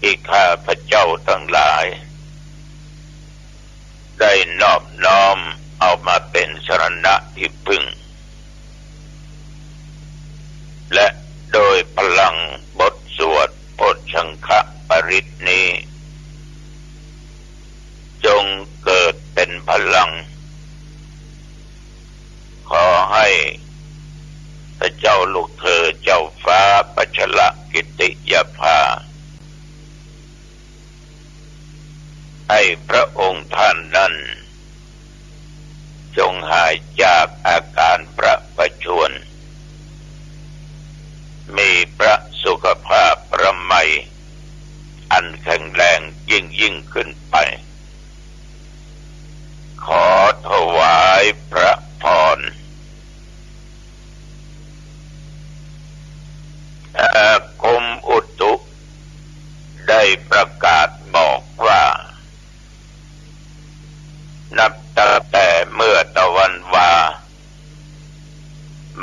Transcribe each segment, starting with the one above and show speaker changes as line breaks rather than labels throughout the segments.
ที่ข้าพเจ้าทั้งหลายได้นอบน้อมเอามาเป็นสรณะที่พึ่งและโดยพลังบทสวดโพชฌังคปริตนี้จงเกิดเป็นพลังขอให้พระเจ้าลูกเธอเจ้าฟ้าปัจฉลกิติยภาให้พระองค์ท่านนั้นจงหายจากอาการประชวรมีพระสุขภาพประไมอันแข็งแรงยิ่งขึ้นไปขอถวายพระพรกรมอุตุได้ประกาศบอกว่านับตั้งแต่เมื่อตะวันวา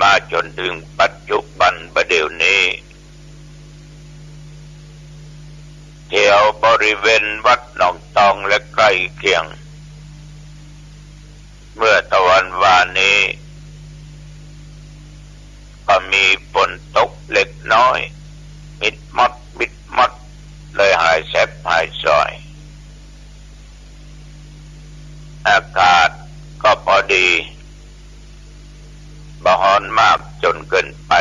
มาจนถึงปัจจุบันประเดี๋ยวนี้แถวบริเวณวัดหนองตองและใกล้เคียงเมื่อตะวันวานี้ก็มีฝนตกเล็กน้อยมิดมัดเลยหายแสบหายซอยอากาศก็พอดีบ่ร้อนมากจนเกินไป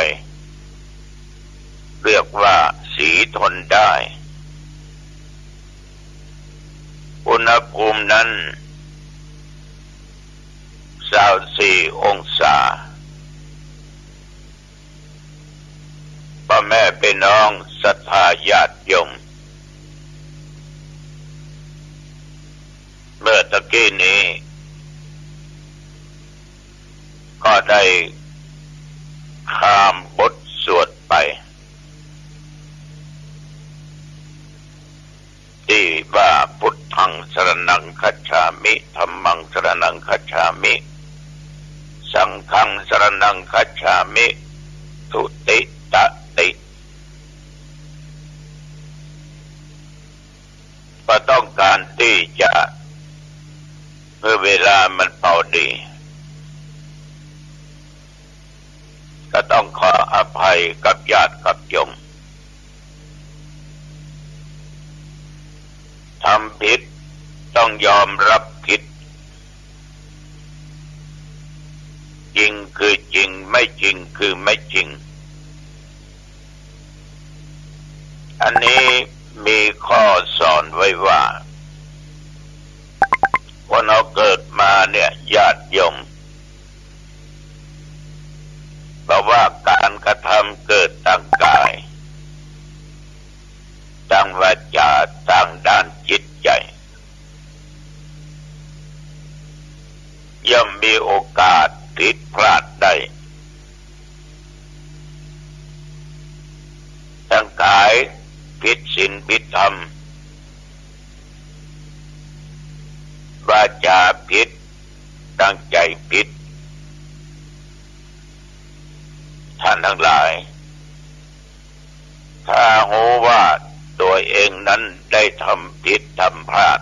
เรียกว่าสีทนได้อุณหภูมินั้น24 องศาพ่อแม่พี่น้องศรัทธาญาติโยมเมื่อตะกี้นี้ก็ได้ข้ามบทสวดไปที่ว่าพุทธังสรณังคัจฉามิธัมมังสรณังคัจฉามิสังฆังสรณังคัจฉามิทุติตติก็ต้องการที่จะเมื่อเวลามันพอดีก็ต้องขออภัยกับญาติกับโยมทำผิดต้องยอมรับผิดจริงคือจริงไม่จริงคือไม่จริงอันนี้มีข้อสอนไว้ว่าคนเราเกิดมาเนี่ยญาติโยมเพราะว่าการกระทำเกิดทางกายทางวาจาทางด้านจิตใจย่อมมีโอกาสผิดพลาดได้ทางกายผิดศีลผิดธรรมวาจาผิดตั้งใจผิดท่านทั้งหลายถ้ารู้ว่าตัวเองนั้นได้ทำผิดทำพลาด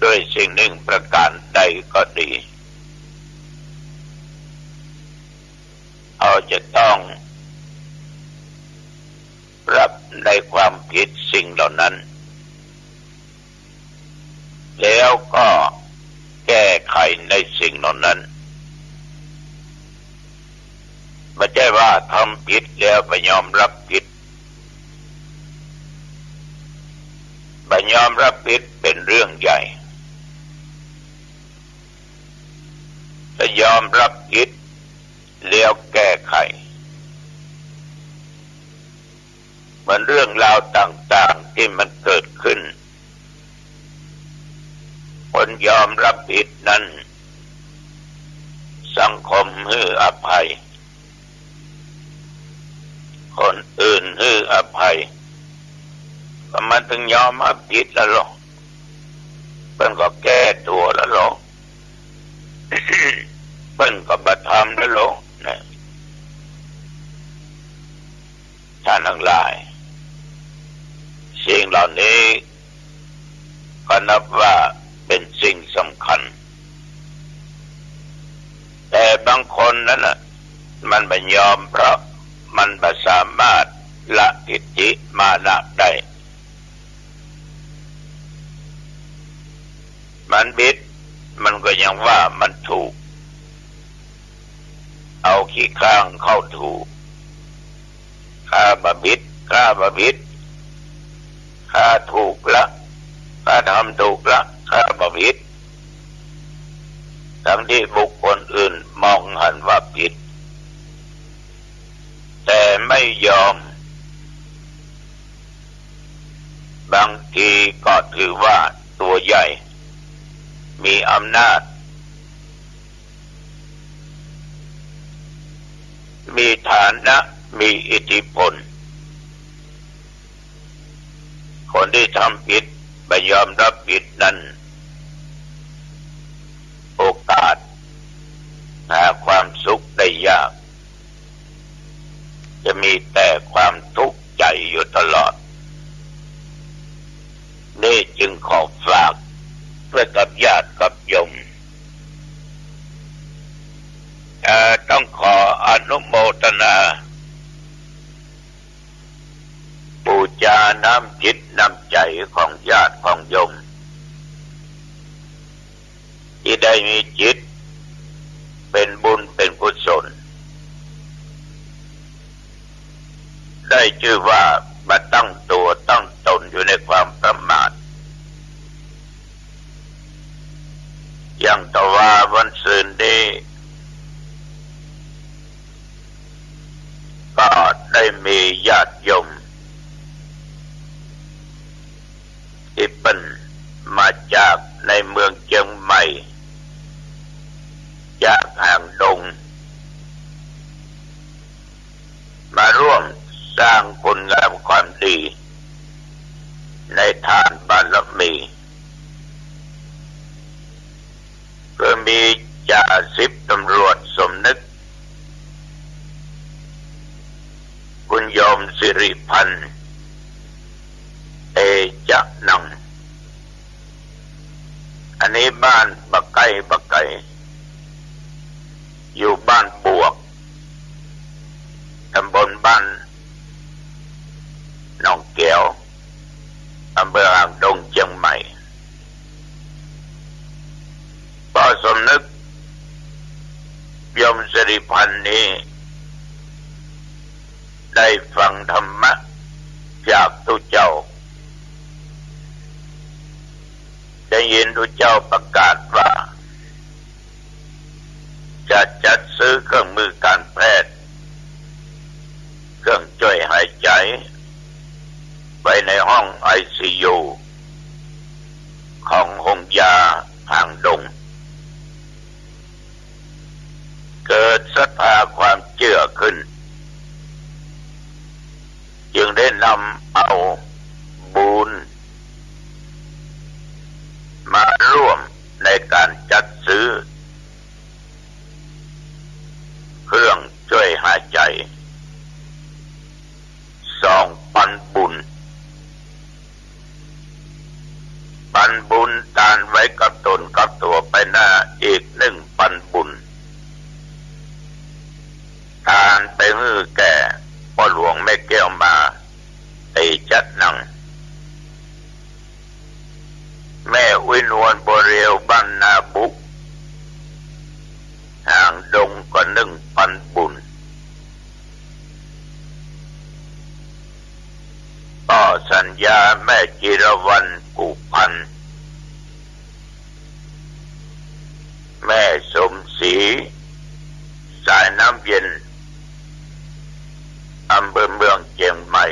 ด้วยสิ่งหนึ่งประการใดก็ดีเราจะต้องรับในความผิดสิ่งเหล่านั้นแล้วก็แก้ไขในสิ่งเหล่านั้นไม่ใช่ว่าทำผิดแล้วไปยอมรับผิดไปยอมรับผิดเป็นเรื่องใหญ่ถ้ายอมรับผิดแล้วแก้ไขเหมือนเรื่องราวต่างๆที่มันเกิดขึ้นคนยอมรับผิดนั้นสังคมให้อภัยคนอื่นให้อภัยก็มันถึงยอมรับผิดแล้วหรอเพิ่นก็แก้ตัวแล้วหรอเพิ่นก็บัดทำแล้วหรอนะท่านทั้งหลาย สิ่งเหล่านี้ก็นับว่าเป็นสิ่งสำคัญแต่บางคนนั้นน่ะมันไม่ยอมเพราะมันไม่สามารถละทิฏฐิมานะได้มันบิดมันก็ยังว่ามันถูกเอาขี้ข้างเข้าถูกข้าบะบิดข้าบะบิดข้าถูกละข้าทำถูกละข้าบะบิดทั้งที่บุคคลอื่นมองเห็นว่าผิดแต่ไม่ยอมบางทีก็ถือว่าตัวใหญ่มีอำนาจมีฐานะมีอิทธิพลคนที่ทำผิดไม่ยอมรับผิดนั้นโอกาสหาความสุขได้ยากจะมีแต่ความทุกข์ใจอยู่ตลอดนี่จึงขอฝากเพื่อกับญาติกับโยมต้องขออนุโมทนาบูชาน้ำจิตน้ำใจของญาติของโยมที่ได้มีจิตเป็นบุญเป็นกุศลได้ชื่อว่ามาตั้งตัวตั้งตนอยู่ในความประมาทอย่างตะวาวันศืนนี้ก็ได้มีญาติโยมที่เป็นมาจากในเมืองเชียงใหม่จากห่างดงมาร่วมสร้างคุณงามความดีในทานบารมีเพื่อมีจ่าสิบตำรวจสมนึกคุณโยมสิริพันธ์เตจนังอันนี้บ้านบักไก่อยู่บ้านบวกตำบลบ้านหนองแก้วอำเภอหางดงเชียงใหม่พ่อสมนึกโยมสิริพันธ์นี้ได้ฟังธรรมะจากตุเจ้าได้ยินตุเจ้าประกาศว่าจะจัดซื้อเครื่องมือการแพทย์เครื่องช่วยหายใจไว้ในห้อง ICU ของโรงยาห่างดงเกิดศรัทธาความเชื่อขึ้นจึงได้นำเอาบุญมาร่วมในการจัดซื้อเครื่องช่วยหายใจ2,000 บุญปันบุญทานไว้กับตนกับตัวไปหน้าอีก 1,000 บุญทานไปฮื้อแก่พ่อหลวงแม่แก้วมาไอ้จัดนังแม่วินวนบริเวณบ้านนาบุกห่างดงก็ 1,000 บุญก็สัญญาแม่จิรวรรณกุพันแม่สมศรีสายน้ำเย็นอำเภอเมืองเชียงใหม่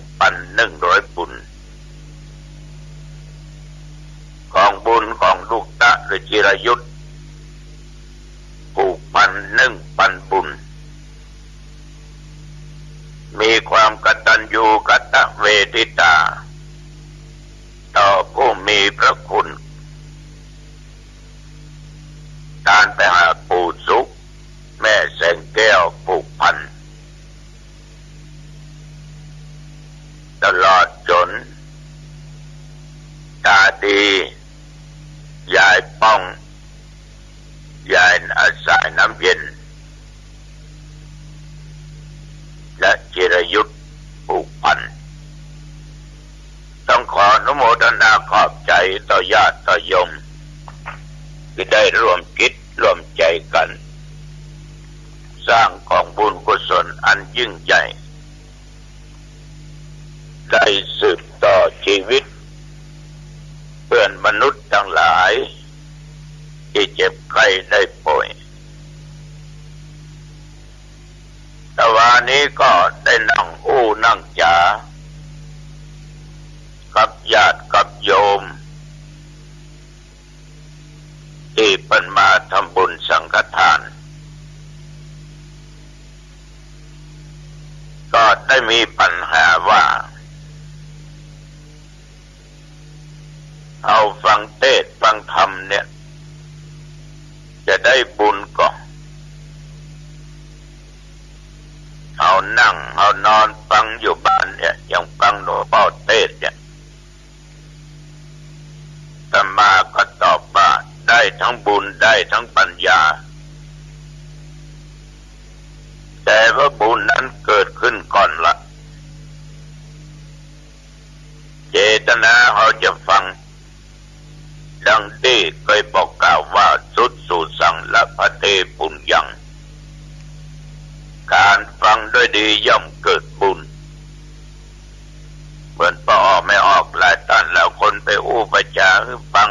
1,100 บุญของบุญของลูกตะหรือจิรยุทธผูกพัน 1,000 บุญมีความกตัญญูกตเวทิตาต่อผู้มีพระคุณการไปหาปู่สุขแม่แสงแก้วผูกพันตลอดจน และจิรยุทธผูกพันต้องขออนุโมทนาขอบใจต่อญาติต่อโยมที่ได้ร่วมคิดร่วมใจกันสร้างกองบุญกุศลอันยิ่งใหญ่ได้สืบต่อชีวิตเพื่อนมนุษย์ทั้งหลายที่เจ็บไข้ได้ป่วยแต่วันนี้ก็ได้นั่งอู้นั่งจากับญาติกับโยมที่เป็นมาทำบุญสังฆทานก็ได้มีปัญหาว่าเอาฟังเทศน์ฟังธรรมเนี่ยจะได้บุญก่อนเอานั่งเอานอนฟังอยู่บ้านเนี่ยอย่างฟังหลวงพ่อเทศน์เนี่ยอาตมาก็ตอบว่าได้ทั้งบุญได้ทั้งปัญญาแต่ว่าบุญนั้นเกิดขึ้นก่อนละเจตนาเขาจะฟังดังที่เคยบอกกล่าวว่าสุดสู่สังละพะเทปุญญังการฟังด้วยดีย่อมเกิดบุญเหมือนพอออกไม่ออกหลายท่านแล้วคนไปอู้ไปจาให้ฟัง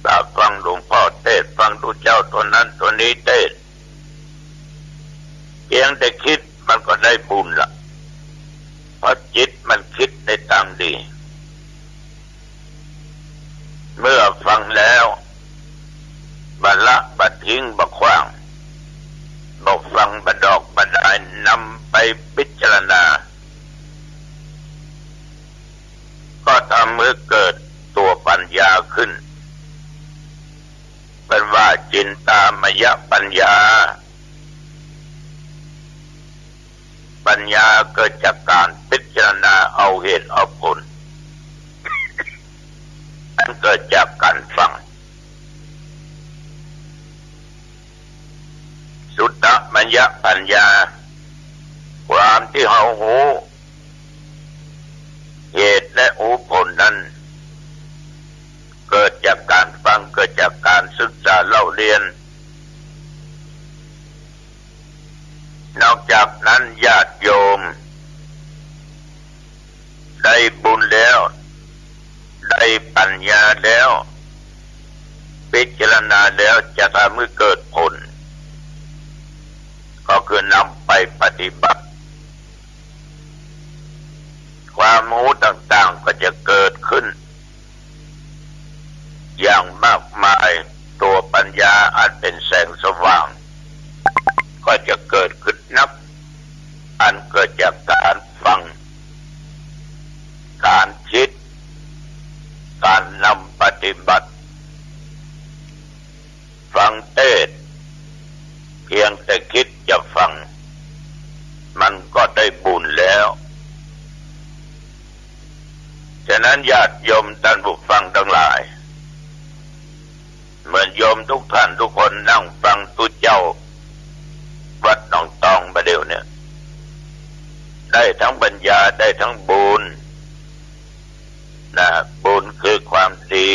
ถ้าฟังหลวงพ่อเทศน์ฟังดูเจ้าตัวนั้นตัวนี้เทศน์เพียงแต่คิดมันก็ได้บุญละเพราะจิตมันคิดในทางดีเมื่อฟังแล้วบัดละบัดทิ้งบัดขว้างบอกฟังบัดดอกบัดได้นำไปพิจารณาก็ทำให้เกิดตัวปัญญาขึ้นเป็นว่าจินตามยปัญญาปัญญาเกิดจากการพิจารณาเอาเหตุเอาผลมันเกิดจากการฟังสุตตมัญญปัญญาความที่เฮาหูเหตุและหูผลนั้นเกิดจากการฟังเกิดจากการศึกษาเล่าเรียนนอกจากนั้นญาติโยมได้บุญแล้วได้ปัญญาแล้วพิจารณาแล้วจะทำให้เกิดผลก็คือนำไปปฏิบัติความรู้ต่างๆก็จะเกิดขึ้นอย่างมากมายตัวปัญญาอันเป็นแสงสว่างก็จะเกิดขึ้นนับอันเกิดจากการฟังการคิดการนำปฏิบัติฟังเทศน์เพียงแต่คิดจะฟังมันก็ได้บุญแล้วฉะนั้นญาติโยมท่านผู้ฟังทั้งหลายเหมือนโยมทุกท่านทุกคนนั่งฟังตุเจ้าวัดหนองตองประเดี๋ยวเนี่ยได้ทั้งปัญญาได้ทั้งบุญนะบุญคือความดี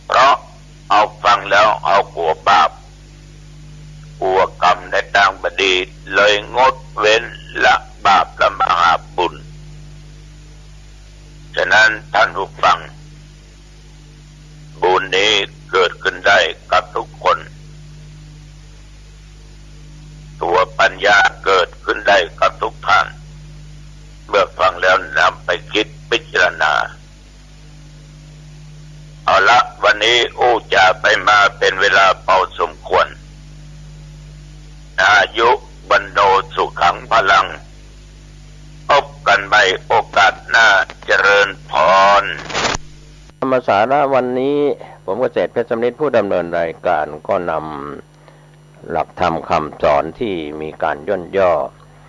เพราะเอาฟังแล้วเอากลัวบาปกลัวกรรมในทางบดีเลยงดเว้นละบาปละมหาบุญฉะนั้นท่านผู้ฟังบุญนี้เกิดขึ้นได้กับทุกคนตัวปัญญาเกิดขึ้นได้กับทุกท่านเมื่อฟังแล้วนำไปคิดพิจารณาเอาละวันนี้อู้จะไปมาเป็นเวลาพอสมควรอายุบรรโดสุขังพลังพบกันใหม่โอกาสหน้าเจริญพรธรรมสาระวันนี้ผมเกษตรเพชรสำริดผู้ดำเนินรายการก็นำหลักธรรมคำสอนที่มีการย่นย่อ